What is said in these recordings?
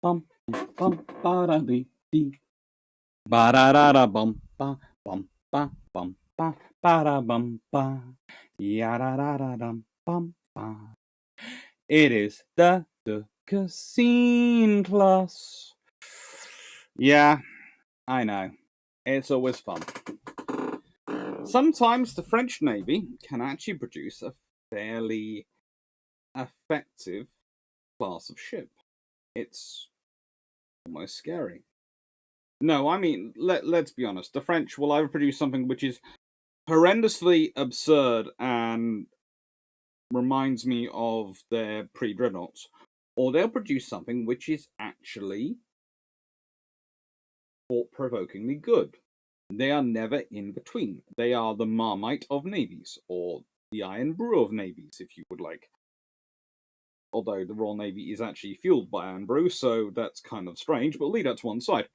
bum bum ba da dee dee ba da da da bum ba bum ba bum ba ba da bum ba ya da da da dum bum ba. It is the Duquesne class. Yeah, I know. It's always fun. Sometimes the French Navy can actually produce a fairly effective class of ship. It's almost scary. No, I mean, let's be honest. The French will either produce something which is horrendously absurd and reminds me of their pre-dreadnoughts, or they'll produce something which is actually thought-provokingly good. They are never in between. They are the Marmite of navies, or the Iron Brew of navies, if you would like. Although the Royal Navy is actually fueled by Iron Brew, so that's kind of strange, but leave that to one side.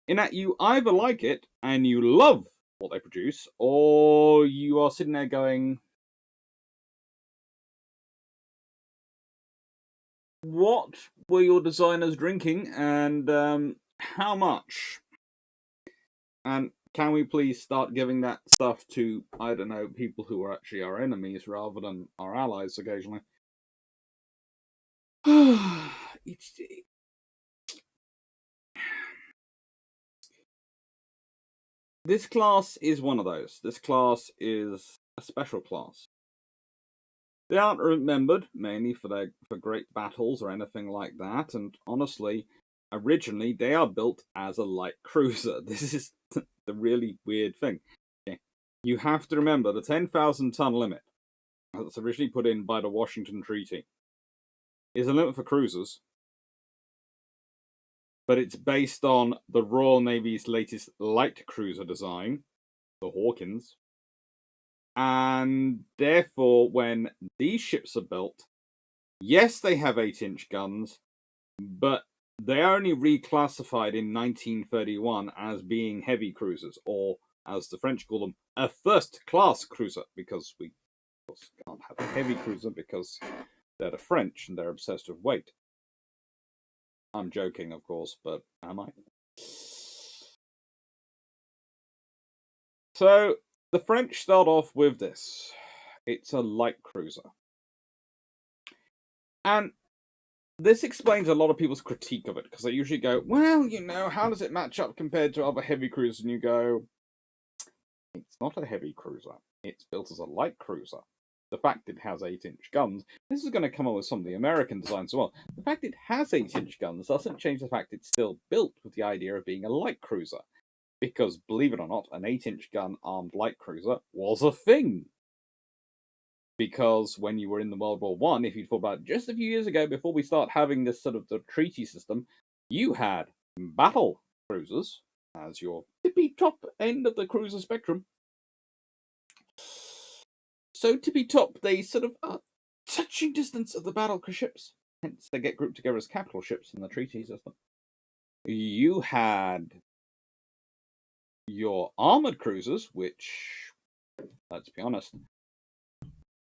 In that you either like it and you love what they produce, or you are sitting there going, what were your designers drinking and how much? And can we please start giving that stuff to, I don't know, people who are actually our enemies rather than our allies occasionally? It's, this class is one of those. This class is a special class. They aren't remembered mainly for great battles or anything like that, and honestly, originally they are built as a light cruiser. This is the really weird thing. Okay. You have to remember the 10,000-ton limit that's originally put in by the Washington Treaty is a limit for cruisers, but it's based on the Royal Navy's latest light cruiser design, the Hawkins. And therefore, when these ships are built, yes, they have 8-inch guns, but they are only reclassified in 1931 as being heavy cruisers, or as the French call them, a first-class cruiser, because we of course can't have a heavy cruiser because they're the French and they're obsessed with weight. I'm joking, of course, but am I? So the French start off with this. It's a light cruiser. And this explains a lot of people's critique of it, because they usually go, well, how does it match up compared to other heavy cruisers? And you go, it's not a heavy cruiser. It's built as a light cruiser. The fact it has 8-inch guns, this is going to come up with some of the American designs as well. The fact it has 8-inch guns doesn't change the fact it's still built with the idea of being a light cruiser. Because, believe it or not, an 8-inch gun armed light cruiser was a thing. Because when you were in the World War One, if you thought about it, just a few years ago, before we start having this sort of the treaty system, you had battle cruisers as your tippy top end of the cruiser spectrum. So tippy top, they sort of are touching distance of the battle ships. Hence, they get grouped together as capital ships in the treaty system. You had your armored cruisers, which, let's be honest,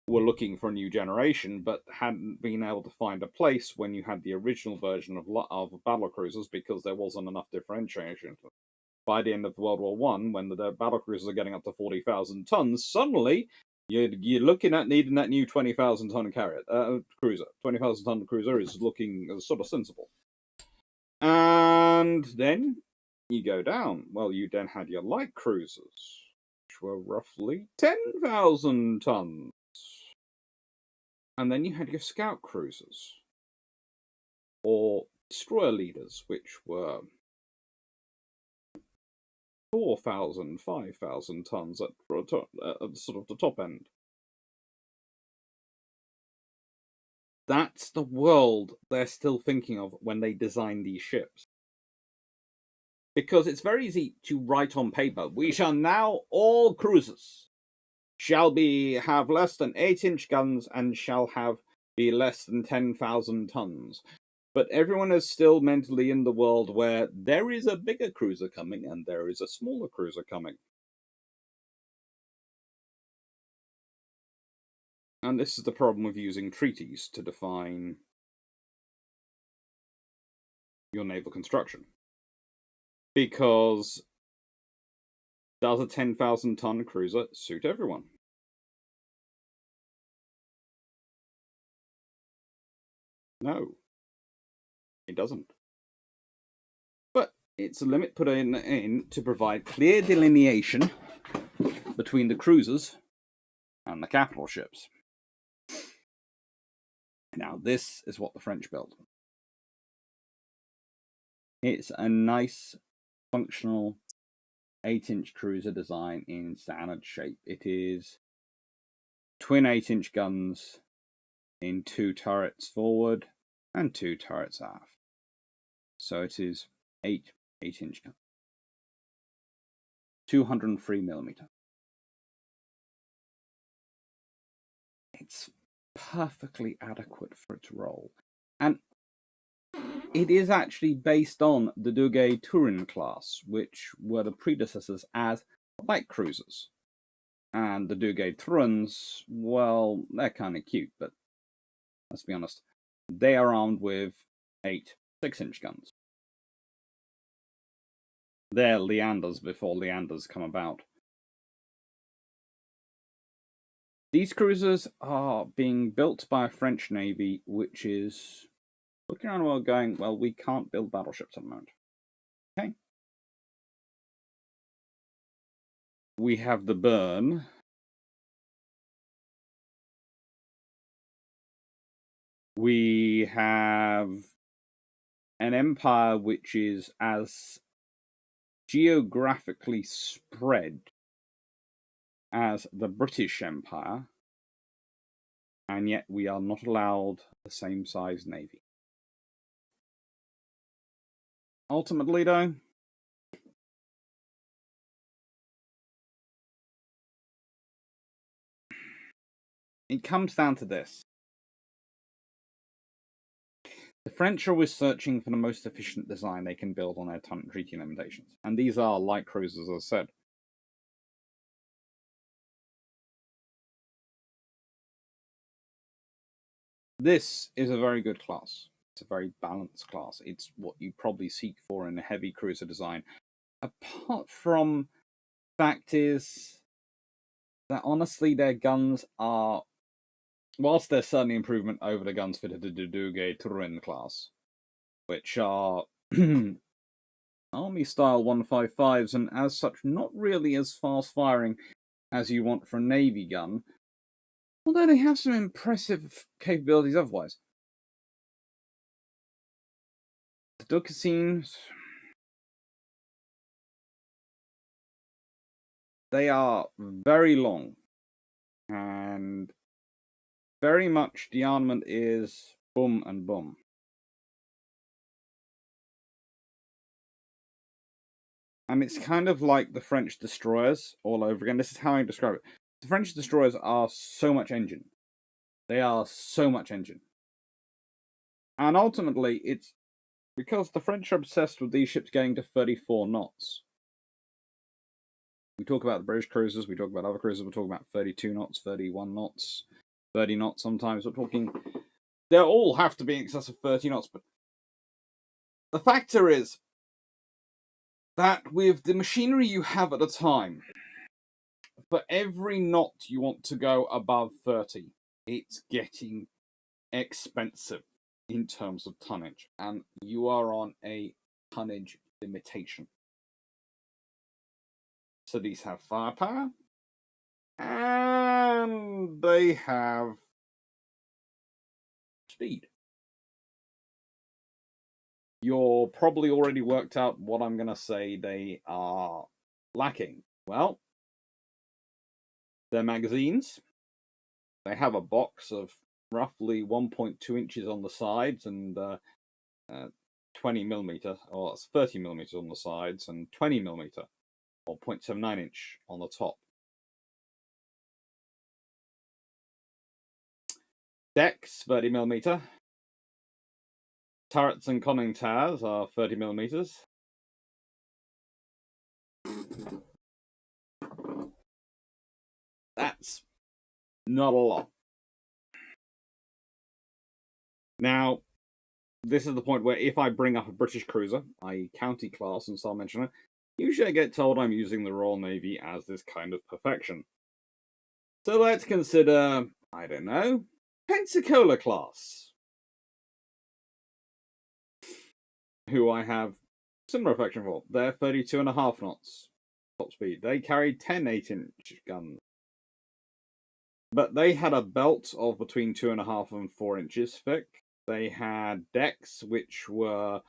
were looking for a new generation, but hadn't been able to find a place when you had the original version of battle cruisers because there wasn't enough differentiation. By the end of World War One, when the battle cruisers are getting up to 40,000 tons, suddenly you're looking at needing that new 20,000-ton cruiser. 20,000-ton cruiser is looking sort of sensible. And then you go down. Well, you then had your light cruisers, which were roughly 10,000 tons. And then you had your scout cruisers, or destroyer leaders, which were 4,000, 5,000 tons at sort of the top end. That's the world they're still thinking of when they design these ships. Because it's very easy to write on paper, we shall now all cruisers shall have less than 8-inch guns and shall be less than 10,000 tons. But everyone is still mentally in the world where there is a bigger cruiser coming and there is a smaller cruiser coming. And this is the problem with using treaties to define your naval construction. Because does a 10,000-ton cruiser suit everyone? No, it doesn't. But it's a limit put in to provide clear delineation between the cruisers and the capital ships. Now, this is what the French built. It's a nice, functional 8-inch cruiser design in standard shape. It is twin 8-inch guns in 2 turrets forward and 2 turrets aft. So it is 8-inch guns. 203mm. It's perfectly adequate for its role. And it is actually based on the Duquesne class, which were the predecessors as light cruisers. And the Duquesne, well, they're kind of cute, but let's be honest, they are armed with 8 6-inch guns. They're Leanders before Leanders come about. These cruisers are being built by a French Navy, which is looking around the world going, well, we can't build battleships at the moment. Okay. We have the Burn. We have an empire which is as geographically spread as the British Empire, and yet we are not allowed the same size navy. Ultimately, though, it comes down to this. The French are always searching for the most efficient design they can build on their treaty limitations, and these are light cruisers, as I said. This is a very good class. It's a very balanced class. It's what you probably seek for in a heavy cruiser design. Apart from fact is that honestly their guns are, whilst they're certainly improvement over the guns fitted to the Duquesne class, which are Army-style 155s, and as such not really as fast-firing as you want for a Navy gun, although they have some impressive capabilities otherwise. The Duquesne, they are very long, and very much the armament is boom and boom. And it's kind of like the French destroyers all over again. This is how I describe it. The French destroyers are so much engine. They are so much engine. And ultimately, it's because the French are obsessed with these ships getting to 34 knots. We talk about the British cruisers, we talk about other cruisers, we talk about 32 knots, 31 knots, 30 knots sometimes. We're talking, they all have to be in excess of 30 knots. But the factor is that with the machinery you have at the time, for every knot you want to go above 30, it's getting expensive in terms of tonnage, and you are on a tonnage limitation. So these have firepower, and they have speed. You're probably already worked out what I'm going to say they are lacking. Well, their magazines. They have a box of roughly 1.2 inches on the sides and 20mm, or 30mm on the sides and 20mm, or 0.79 inch on the top. Decks, 30mm. Turrets and conning towers are 30mm. That's not a lot. Now, this is the point where if I bring up a British cruiser, i.e. county class, and start mentioning it, usually I get told I'm using the Royal Navy as this kind of perfection. So let's consider, I don't know, Pensacola class, who I have similar affection for. They're 32.5 knots top speed. They carried 10 8-inch guns. But they had a belt of between 2.5 and 4 inches thick. They had decks which were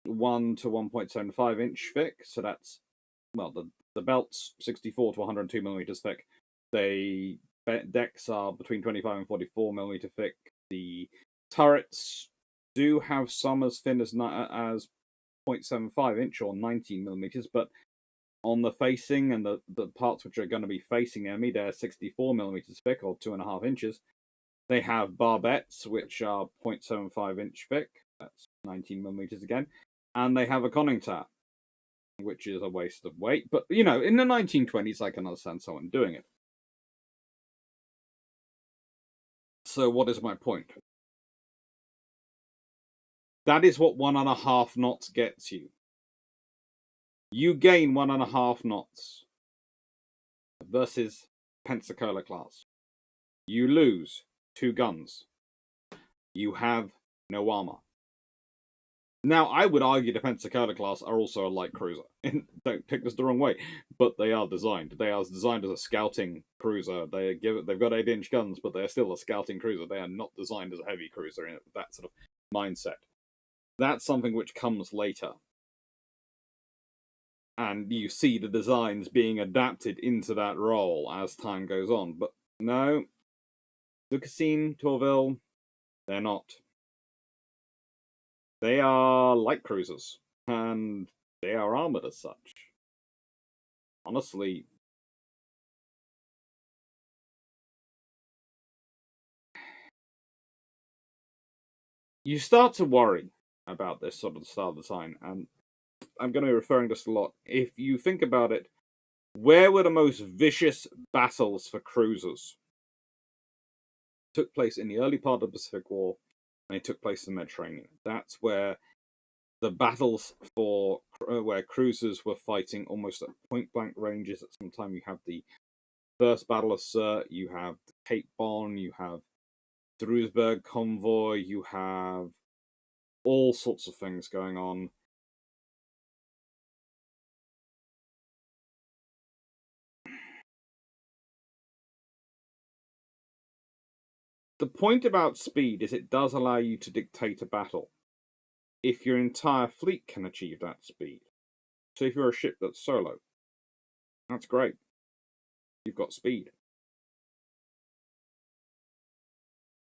1 to 1.75 inch thick. So that's, well, the belt's 64 to 102 millimeters thick. The decks are between 25 and 44 millimeter thick. The turrets do have some as thin as 0.75 inch or 19 millimeters, but on the facing and the parts which are going to be facing the enemy, they're 64 millimeters thick or 2.5 inches. They have barbettes, which are 0.75 inch thick. That's 19 millimeters again. And they have a conning tower, which is a waste of weight. But, you know, in the 1920s, I can understand someone doing it. So what is my point? That is what 1.5 knots gets you. You gain 1.5 knots versus Pensacola class. You lose 2 guns. You have no armor. Now, I would argue the Pensacola class are also a light cruiser. Don't take this the wrong way, but they are designed. They are designed as a scouting cruiser. They've got 8-inch guns, but they're still a scouting cruiser. They are not designed as a heavy cruiser in that sort of mindset. That's something which comes later. And you see the designs being adapted into that role as time goes on. But no, Duquesne, Tourville, they're not. They are light cruisers, and they are armored as such. Honestly, you start to worry about this sort of style design, and I'm going to be referring to this a lot. If you think about it, where were the most vicious battles for cruisers? Took place in the early part of the Pacific War, and it took place in the Mediterranean. That's where the battles for where cruisers were fighting almost at point blank ranges. At some time, you have the First Battle of Sirte, you have Cape Bon, you have Drewsburg convoy, you have all sorts of things going on. The point about speed is it does allow you to dictate a battle if your entire fleet can achieve that speed. So if you're a ship that's solo, that's great. You've got speed.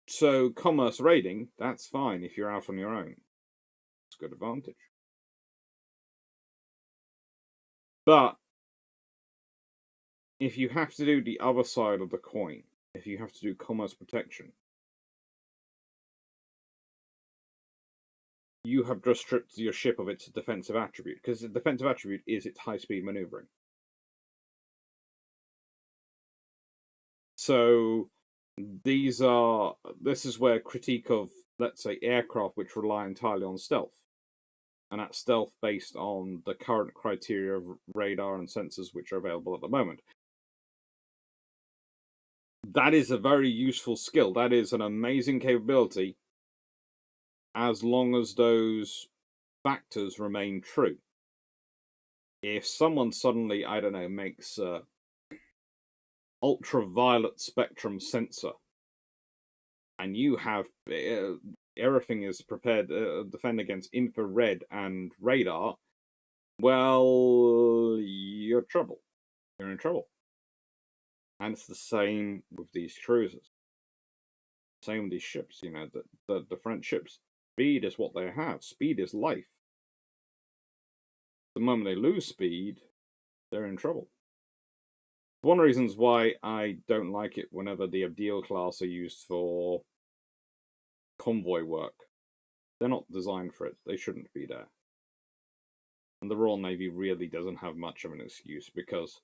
So commerce raiding, that's fine if you're out on your own. It's a good advantage. But if you have to do the other side of the coin, if you have to do commerce protection, you have just stripped your ship of its defensive attribute, because the defensive attribute is its high-speed maneuvering. So this is where critique of, let's say, aircraft which rely entirely on stealth, and that's stealth based on the current criteria of radar and sensors which are available at the moment. That is a very useful skill. That is an amazing capability as long as those factors remain true. If someone suddenly, I don't know, makes ultraviolet spectrum sensor, and you have everything is prepared to defend against infrared and radar, well, you're in trouble. You're in trouble. And it's the same with these cruisers. Same with these ships, you know, the French ships. Speed is what they have. Speed is life. The moment they lose speed, they're in trouble. One of the reasons why I don't like it whenever the Abdeel class are used for convoy work. They're not designed for it. They shouldn't be there. And the Royal Navy really doesn't have much of an excuse because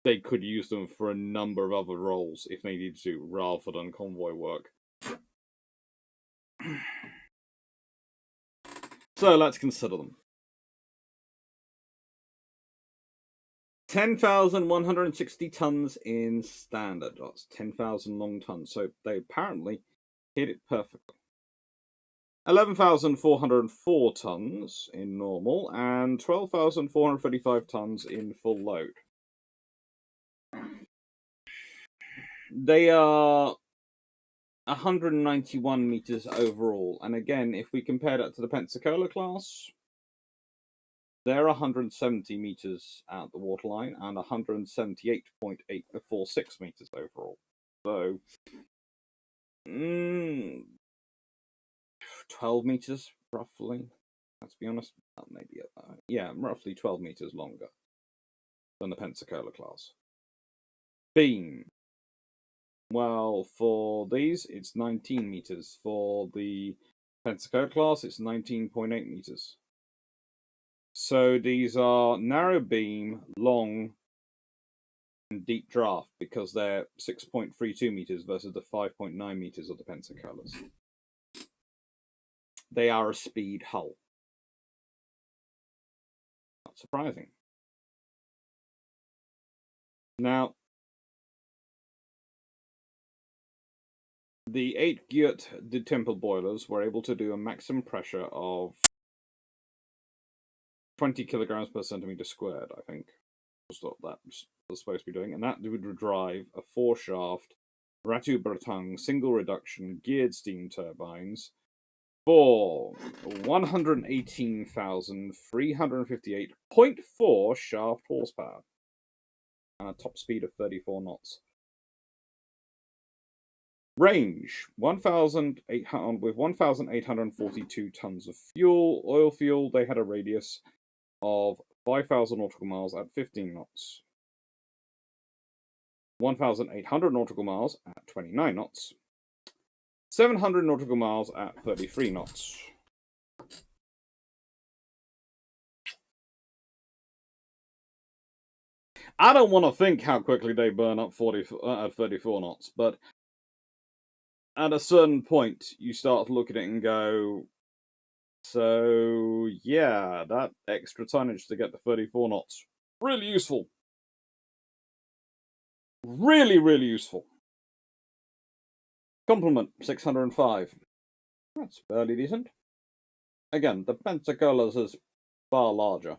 they could use them for a number of other roles if they needed to, rather than convoy work. So let's consider them. 10,160 tons in standard. That's 10,000 long tons. So they apparently hit it perfectly. 11,404 tons in normal and 12,435 tons in full load. They are 191 meters overall. And again, if we compare that to the Pensacola class, they're 170 meters at the waterline and 178.846 meters overall. So, 12 meters roughly. Let's be honest, maybe yeah, roughly 12 meters longer than the Pensacola class. Beam. Well, for these, it's 19 meters. For the Pensacola class, it's 19.8 meters. So these are narrow beam, long, and deep draft because they're 6.32 meters versus the 5.9 meters of the Pensacola's. They are a speed hull. Not surprising. Now, the 8 Gyurt Temple boilers were able to do a maximum pressure of 20 kilograms per centimeter squared, I think. Was what that was supposed to be doing, and that would drive a 4-shaft Ratu Bretang single reduction geared steam turbines for 118,358.4 shaft horsepower and a top speed of 34 knots. Range 1,800 with 1,842 tons of fuel. Oil fuel, they had a radius of 5,000 nautical miles at 15 knots. 1,800 nautical miles at 29 knots. 700 nautical miles at 33 knots. I don't want to think how quickly they burn up at 34 knots, but at a certain point, you start to look at it and go, so yeah, that extra tonnage to get to 34 knots, really useful. Really, really useful. Complement, 605. That's fairly decent. Again, the Pensacola's is far larger.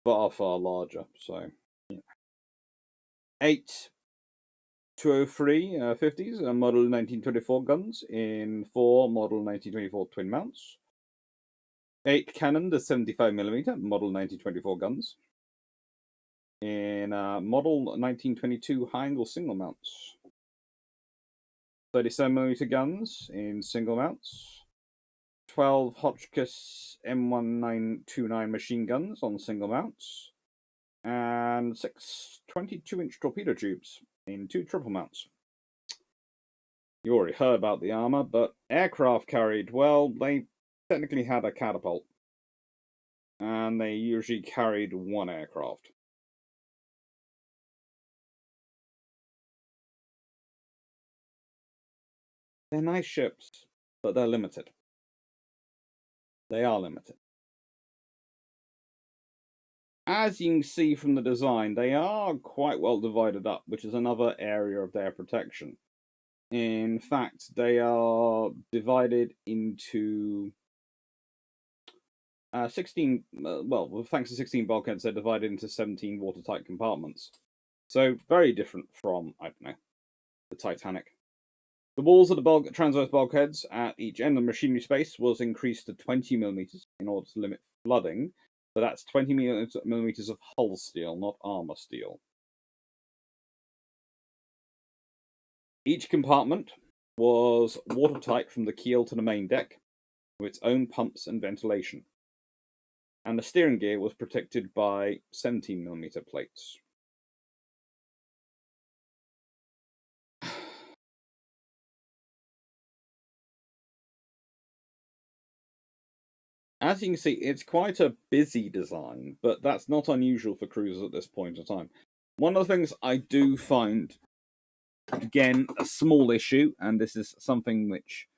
Far, far larger, so yeah. 8 203 50s, model 1924 guns in 4 model 1924 twin mounts. 8 Cannon, the 75mm, model 1924 guns in model 1922 high angle single mounts. 37mm guns in single mounts. 12 Hotchkiss M1929 machine guns on single mounts. And 6 22-inch torpedo tubes in 2 triple mounts. You already heard about the armor, but aircraft carried, well, they technically had a catapult. And they usually carried 1 aircraft. They're nice ships, but they're limited. They are limited. As you can see from the design, they are quite well divided up, which is another area of their protection. In fact, they are divided into 16, well, thanks to 16 bulkheads, they're divided into 17 watertight compartments. So, very different from, I don't know, the Titanic. The walls of the transverse bulkheads at each end of the machinery space was increased to 20mm in order to limit flooding, but that's 20mm of hull steel, not armor steel. Each compartment was watertight from the keel to the main deck, with its own pumps and ventilation. And the steering gear was protected by 17mm plates. As you can see, it's quite a busy design, but that's not unusual for cruisers at this point in time. One of the things I do find, again, a small issue, and this is something which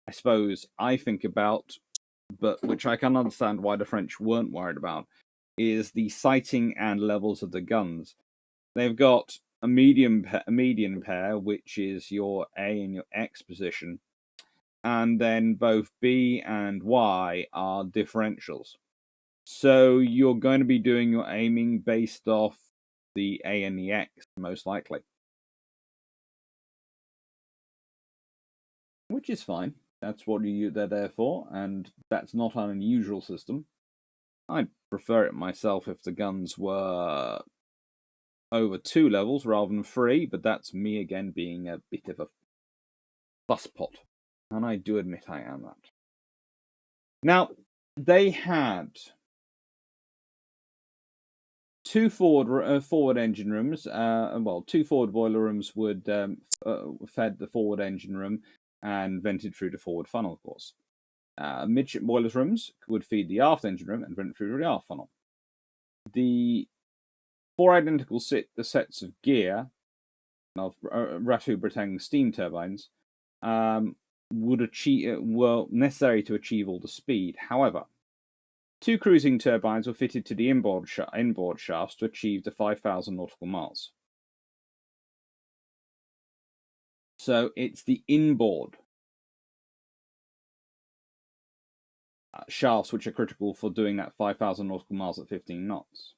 I suppose I think about, but which I can understand why the French weren't worried about, is the sighting and levels of the guns. They've got a median pair, which is your A and your X position, and then both B and Y are differentials. So you're going to be doing your aiming based off the A and the X, most likely. Which is fine. That's what they're there for, and that's not an unusual system. I'd prefer it myself if the guns were over 2 levels rather than 3, but that's me again being a bit of a fusspot. And I do admit I am that. Now, they had two forward engine rooms. Two forward boiler rooms would fed the forward engine room and vented through the forward funnel, of course. Midship boilers rooms would feed the aft engine room and vent through the aft funnel. The 4 identical sets of gear of Ratu Bretagne steam turbines were necessary to achieve all the speed. However, 2 cruising turbines were fitted to the inboard shafts to achieve the 5,000 nautical miles. So it's the inboard shafts which are critical for doing that 5,000 nautical miles at 15 knots.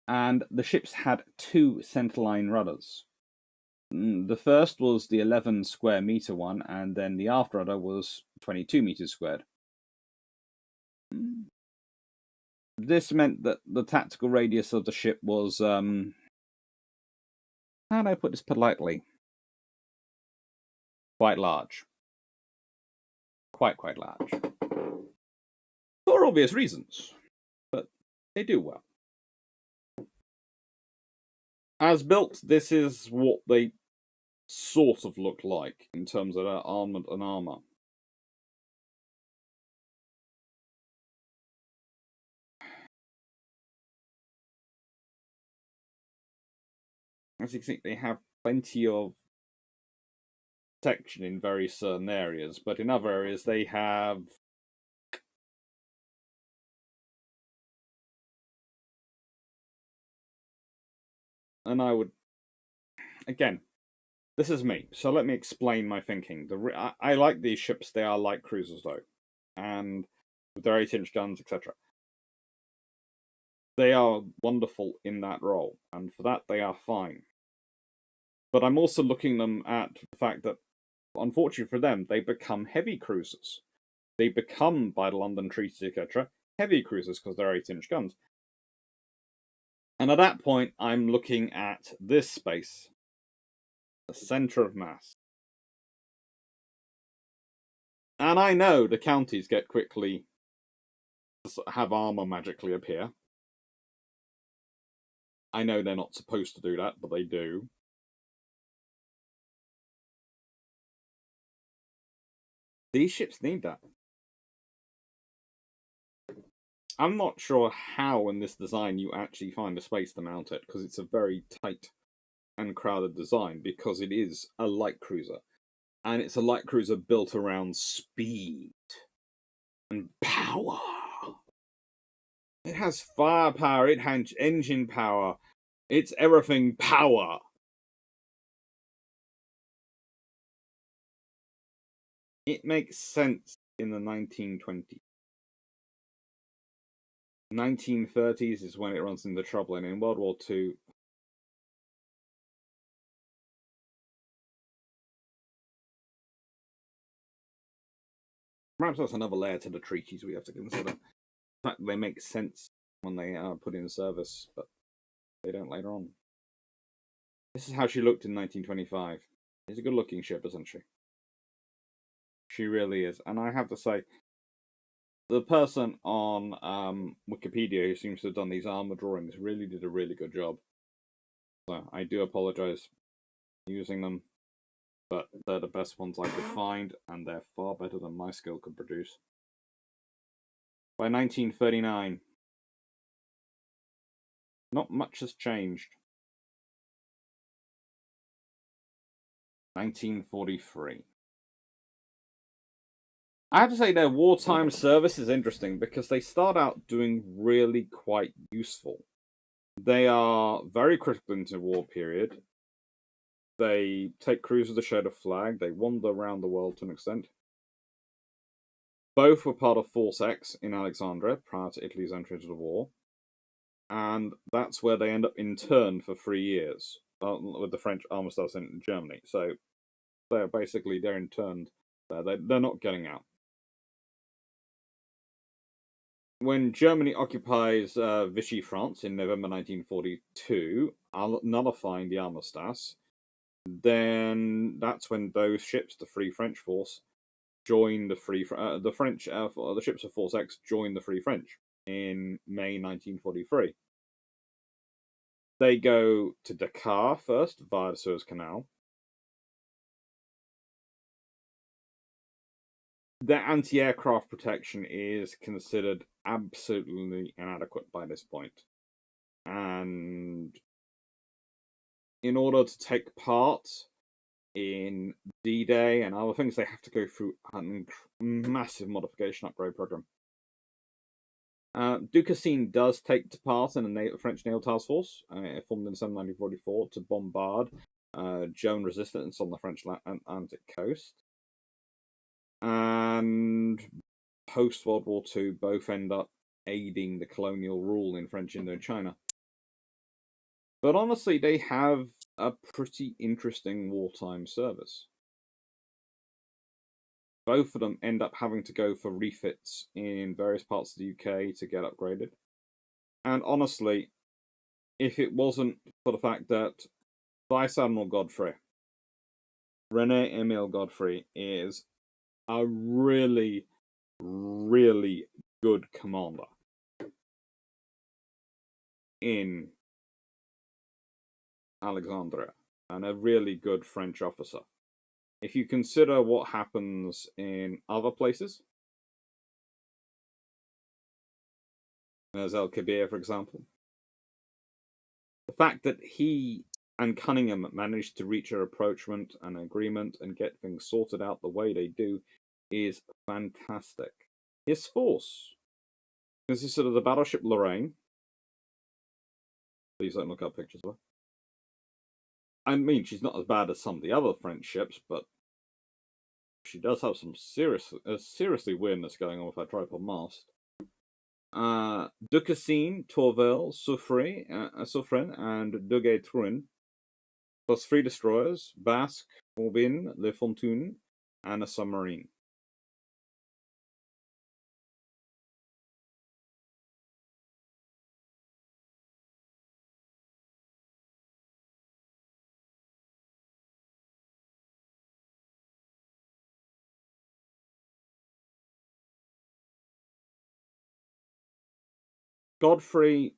And the ships had 2 centerline rudders. The first was the 11 square meter one, and then the aft rudder was 22 meters squared. This meant that the tactical radius of the ship was, how do I put this politely? Quite large. Quite large. For obvious reasons. But they do well. As built, this is what they sort of look like in terms of their armament and armor. As you can see, they have plenty of protection in very certain areas, but in other areas they have and I would again, this is me, so let me explain my thinking. I like these ships; they are light cruisers, though, and with their 8-inch guns, etc. They are wonderful in that role, and for that they are fine. But I'm also looking them at the fact that, unfortunately for them, they become heavy cruisers. They become, by the London Treaty, etc., heavy cruisers because they're 8-inch guns. And at that point, I'm looking at this space, the center of mass. And I know the counties get quickly have armor magically appear. I know they're not supposed to do that, but they do. These ships need that. I'm not sure how in this design you actually find a space to mount it, because it's a very tight and crowded design, because it is a light cruiser. And it's a light cruiser built around speed and power. It has firepower, it has engine power, it's everything power. It makes sense in the 1920s. 1930s is when it runs into trouble, and in World War II, perhaps that's another layer to the treaties we have to consider. In fact, they make sense when they are put in service, but they don't later on. This is how she looked in 1925. She's a good-looking ship, isn't she? She really is. And I have to say, the person on Wikipedia who seems to have done these armor drawings really did a really good job. So I do apologize using them, but they're the best ones I could find, and they're far better than my skill could produce. By 1939, not much has changed. 1943. I have to say their wartime service is interesting because they start out doing really quite useful. They are very critical into the war period. They take cruises to show the flag. They wander around the world to an extent. Both were part of Force X in Alexandria prior to Italy's entry into the war. And that's where they end up interned for 3 years with the French armistice in Germany. So they're interned there. They're not getting out. When Germany occupies Vichy France in November 1942, nullifying the armistice, then that's when those ships, the Free French Force, join the the ships of Force X join the Free French in May 1943. They go to Dakar first via the Suez Canal. Their anti-aircraft protection is considered absolutely inadequate by this point. And in order to take part in D-Day and other things, they have to go through a massive modification upgrade program. Duquesne does take part in a French naval task force formed in December 1944 to bombard German resistance on the French Atlantic coast. And post-World War II, both end up aiding the colonial rule in French Indochina. But honestly, they have a pretty interesting wartime service. Both of them end up having to go for refits in various parts of the UK to get upgraded. And honestly, if it wasn't for the fact that Vice Admiral Godfrey, René Emile Godfrey, is a really, really good commander in Alexandria and a really good French officer. If you consider what happens in other places, as El Kabir, for example, the fact that he and Cunningham managed to reach a rapprochement and agreement and get things sorted out the way they do is fantastic. His force consisted of the battleship Lorraine. Please don't look up pictures of her. I mean, she's not as bad as some of the other French ships, but she does have some seriously weirdness going on with her tripod mast. Duquesne, Tourvel, Suffren, and Duguay-Trouin, plus 3 destroyers, Basque, Aubin, Le Fontaine, and a submarine. Godfrey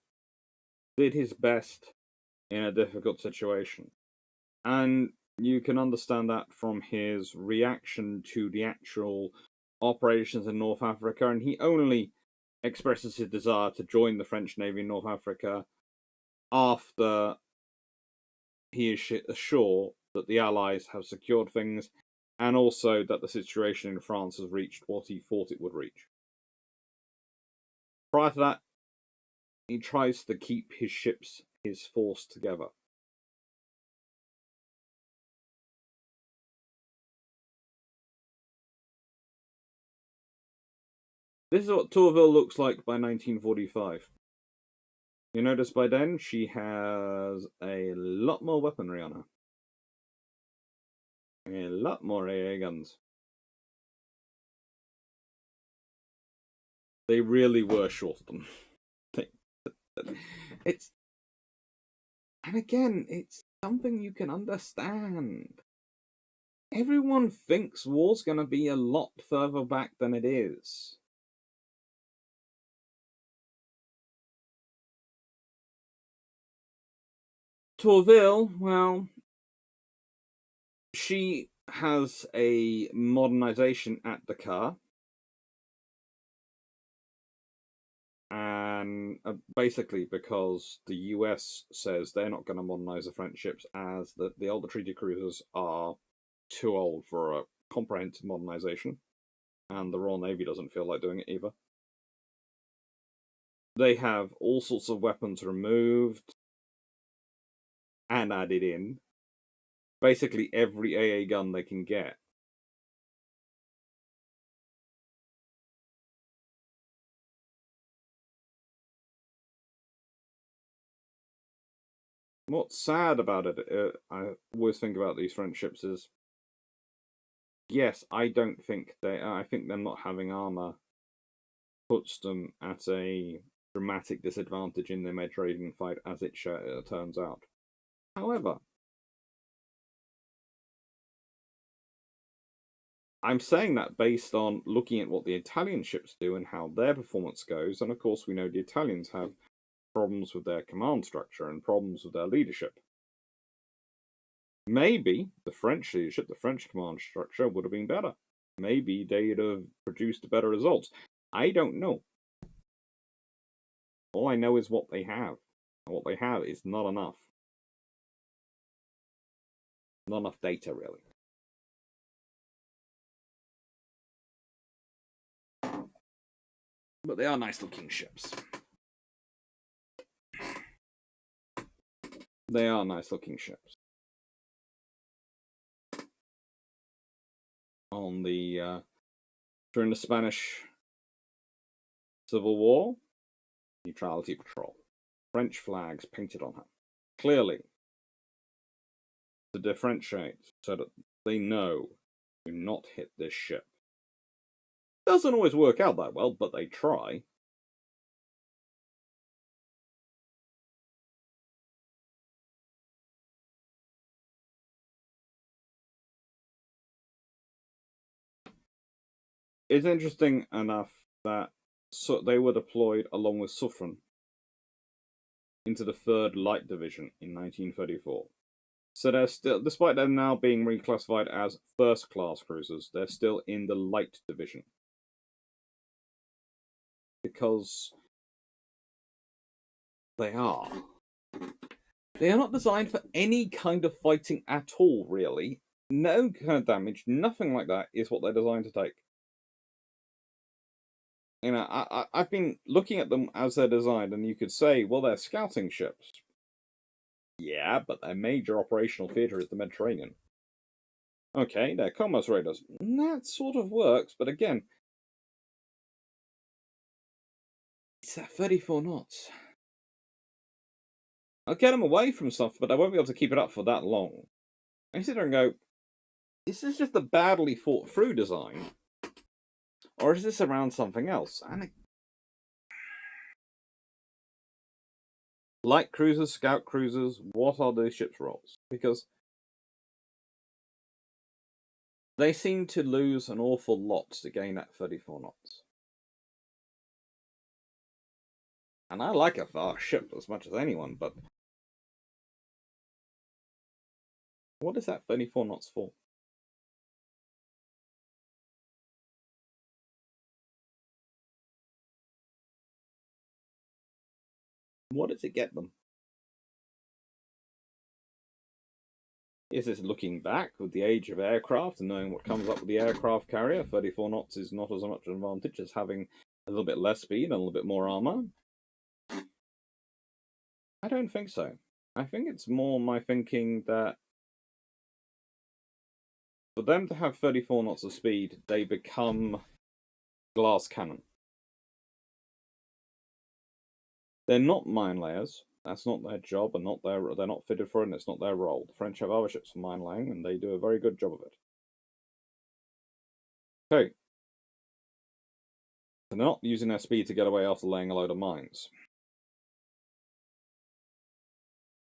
did his best in a difficult situation. And you can understand that from his reaction to the actual operations in North Africa. And he only expresses his desire to join the French Navy in North Africa after he is sure that the Allies have secured things and also that the situation in France has reached what he thought it would reach. Prior to that, he tries to keep his ships, his force together. This is what Tourville looks like by 1945. You notice by then she has a lot more weaponry on her. A lot more AA guns. They really were short of them. It's... And again, it's something you can understand. Everyone thinks war's going to be a lot further back than it is. Tourville, well, she has a modernization at Dakar. And basically because the US says they're not going to modernize the French ships as the older treaty cruisers are too old for a comprehensive modernization, and the Royal Navy doesn't feel like doing it either. They have all sorts of weapons removed and added in. Basically every AA gun they can get. What's sad about it, I always think about these French ships is, yes, I don't think I think them not having armor puts them at a dramatic disadvantage in the Mediterranean fight, as it turns out. However, I'm saying that based on looking at what the Italian ships do and how their performance goes, and of course we know the Italians have problems with their command structure and problems with their leadership. Maybe the French leadership, the French command structure would have been better. Maybe they'd have produced better results. I don't know. All I know is what they have. And what they have is not enough. Not enough data, really. But they are nice looking ships. They are nice looking ships. On the during the Spanish Civil War, Neutrality Patrol, French flags painted on her, clearly to differentiate, so that they know do not hit this ship. Doesn't always work out that well, but they try. It's interesting enough that they were deployed along with Suffren into the 3rd Light Division in 1934. So they're still, despite them now being reclassified as first-class cruisers, they're still in the Light Division. Because they are. They are not designed for any kind of fighting at all, really. No kind of damage, nothing like that is what they're designed to take. You know, I've been looking at them as they're designed, and you could say, well, they're scouting ships. Yeah, but their major operational theatre is the Mediterranean. Okay, they're commerce raiders. That sort of works, but again, it's at 34 knots. I'll get them away from stuff, but I won't be able to keep it up for that long. I sit there and go, is this just a badly thought through design? Or is this around something else? And light cruisers, scout cruisers, what are those ships' roles? Because they seem to lose an awful lot to gain that 34 knots. And I like a fast ship as much as anyone, but what is that 34 knots for? What does it get them? Is this looking back with the age of aircraft and knowing what comes up with the aircraft carrier? 34 knots is not as much an advantage as having a little bit less speed and a little bit more armor. I don't think so. I think it's more my thinking that for them to have 34 knots of speed, they become glass cannon. They're not mine layers. That's not their job, and they're not fitted for it, and it's not their role. The French have other ships for mine laying, and they do a very good job of it. Okay. They're not using their speed to get away after laying a load of mines.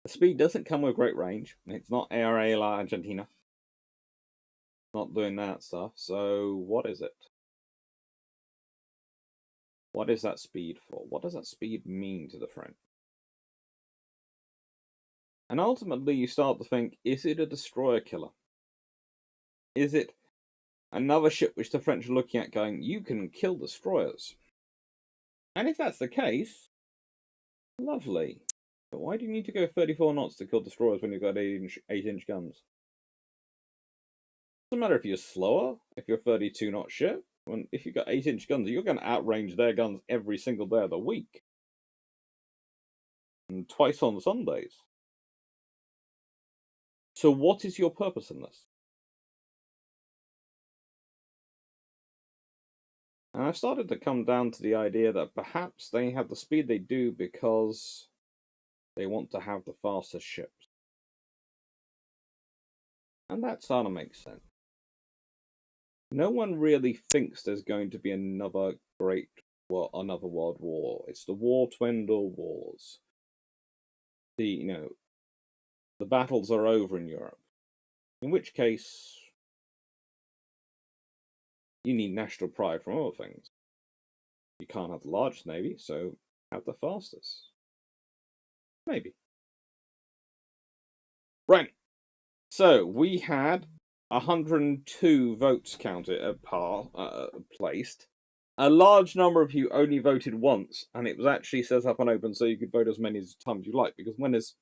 The speed doesn't come with great range. It's not ARA La Argentina. Not doing that stuff. So what is it? What is that speed for? What does that speed mean to the French? And ultimately you start to think, is it a destroyer killer? Is it another ship which the French are looking at going, you can kill destroyers? And if that's the case, lovely. But why do you need to go 34 knots to kill destroyers when you've got 8-inch guns? Doesn't matter if you're slower, if you're 32 knot ship. If you've got 8-inch guns, you're going to outrange their guns every single day of the week. And twice on Sundays. So what is your purpose in this? And I've started to come down to the idea that perhaps they have the speed they do because they want to have the fastest ships. And that sort of makes sense. No one really thinks there's going to be another another world war. It's the war to end all wars. The battles are over in Europe. In which case, you need national pride from other things. You can't have the largest navy, so have the fastest. Maybe. Right. So we had 102 votes counted at placed. A large number of you only voted once, and it was actually set up on open so you could vote as many times you like, because when there's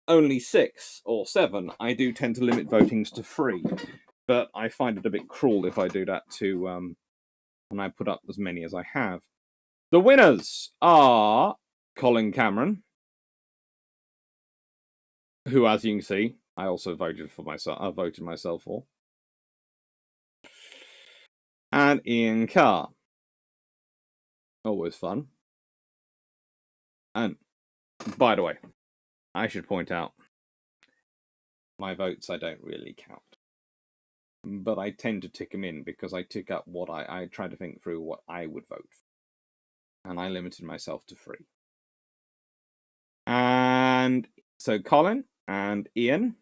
only 6 or 7, I do tend to limit votings to 3. But I find it a bit cruel if I do that to when I put up as many as I have. The winners are Colin Cameron, who, as you can see, I also voted for myself. I voted myself for, and Ian Carr. Always fun. And by the way, I should point out my votes I don't really count, but I tend to tick them in because I tick up what I try to think through what I would vote for, and I limited myself to 3. And so Colin and Ian,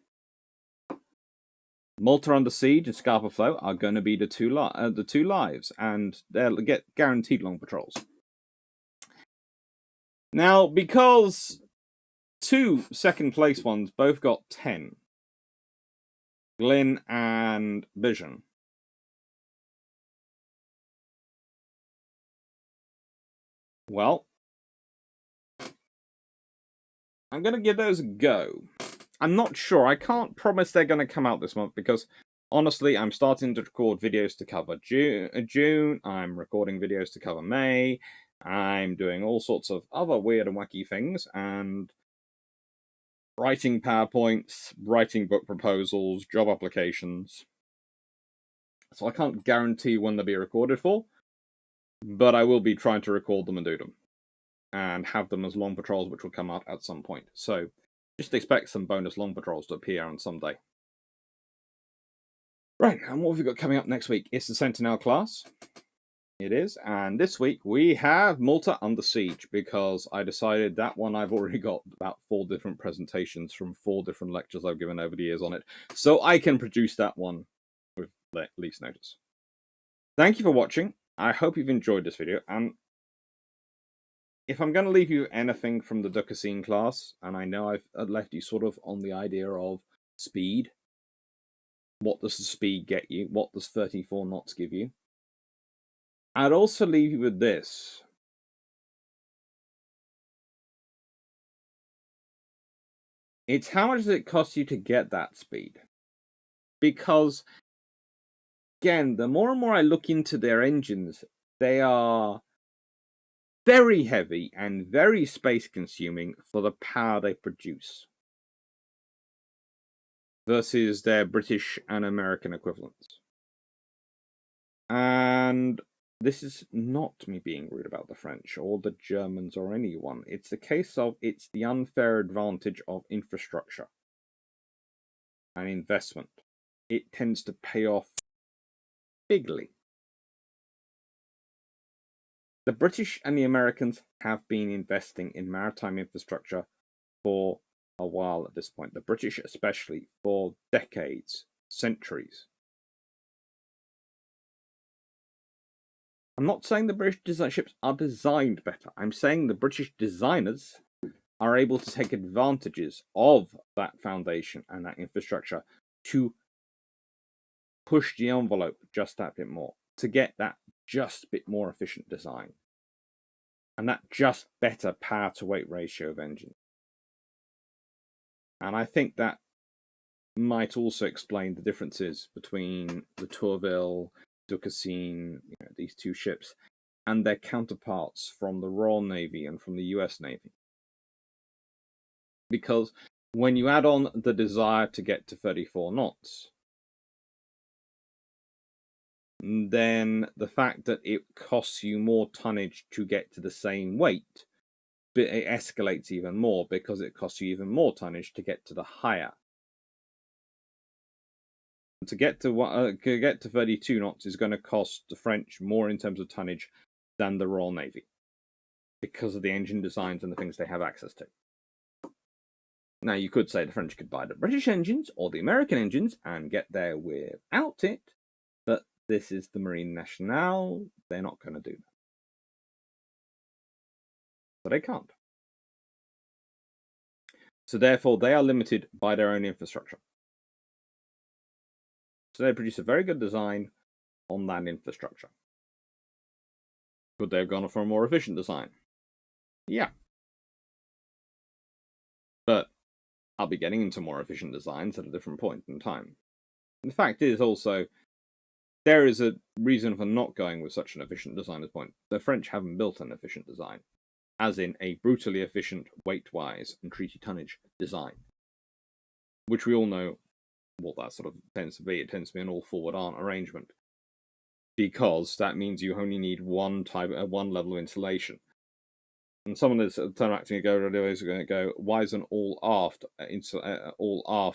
Malta Under Siege and Scarpa Flow are going to be the two lives, and they'll get guaranteed long patrols. Now, because 2 second place ones both got 10, Glyn and Vision. Well, I'm going to give those a go. I'm not sure. I can't promise they're going to come out this month because, honestly, I'm starting to record videos to cover June. I'm recording videos to cover May. I'm doing all sorts of other weird and wacky things and writing PowerPoints, writing book proposals, job applications. So I can't guarantee when they'll be recorded for, but I will be trying to record them and do them and have them as long patrols, which will come out at some point. So just expect some bonus long patrols to appear on some day. Right, and what have we got coming up next week? It's the Sentinel class. It is, and this week we have Malta Under Siege, because I decided that one I've already got about 4 different presentations from 4 different lectures I've given over the years on it, so I can produce that one with least notice. Thank you for watching. I hope you've enjoyed this video, and if I'm going to leave you anything from the Duquesne class, and I know I've left you sort of on the idea of speed, what does the speed get you? What does 34 knots give you? I'd also leave you with this. It's how much does it cost you to get that speed? Because, again, the more and more I look into their engines, they are very heavy and very space-consuming for the power they produce versus their British and American equivalents. And this is not me being rude about the French or the Germans or anyone. It's the case of it's the unfair advantage of infrastructure and investment. It tends to pay off bigly. The British and the Americans have been investing in maritime infrastructure for a while at this point. The British especially for decades, centuries. I'm not saying the British ships are designed better. I'm saying the British designers are able to take advantages of that foundation and that infrastructure to push the envelope just that bit more, to get that just bit more efficient design and that just better power to weight ratio of engine. And I think that might also explain the differences between the Tourville, Duquesne, these two ships, and their counterparts from the Royal Navy and from the US Navy. Because when you add on the desire to get to 34 knots, then the fact that it costs you more tonnage to get to the same weight, it escalates even more because it costs you even more tonnage to get to the higher. To get to 32 knots is going to cost the French more in terms of tonnage than the Royal Navy because of the engine designs and the things they have access to. Now, you could say the French could buy the British engines or the American engines and get there without it, but this is the Marine Nationale. They're not going to do that. So they can't. So therefore, they are limited by their own infrastructure. So they produce a very good design on that infrastructure. Could they have gone for a more efficient design? Yeah. But I'll be getting into more efficient designs at a different point in time. And the fact is also, there is a reason for not going with such an efficient design at this point. The French haven't built an efficient design, as in a brutally efficient weight-wise and treaty tonnage design, which we all know what that sort of tends to be. It tends to be an all-forward arrangement, because that means you only need one level of insulation. And someone that's interacting is going to go, why is an all-aft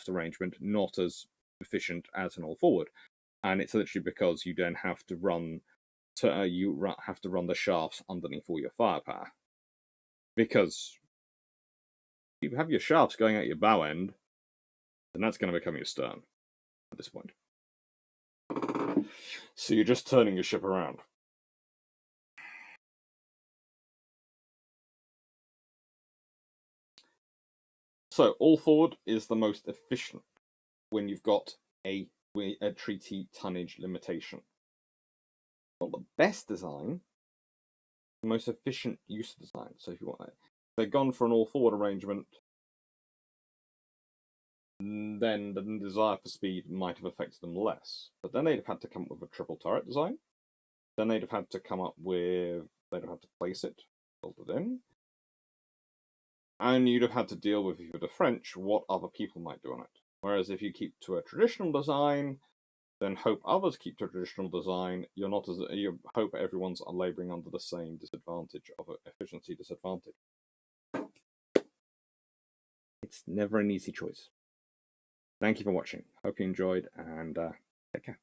arrangement not as efficient as an all-forward? And it's literally because you then have to run the shafts underneath all your firepower. Because if you have your shafts going at your bow end, then that's going to become your stern at this point. So you're just turning your ship around. So all forward is the most efficient when you've got a treaty tonnage limitation. Not the best design, the most efficient use of design. So if you want that, they've gone for an all forward arrangement, then the desire for speed might have affected them less. But then they'd have had to come up with a triple turret design. Then they'd have had to place it, build it in. And you'd have had to deal with, if you're the French, what other people might do on it. Whereas if you keep to a traditional design, then hope others keep to a traditional design, you hope everyone's labouring under the same disadvantage of efficiency disadvantage. It's never an easy choice. Thank you for watching. Hope you enjoyed, and take care.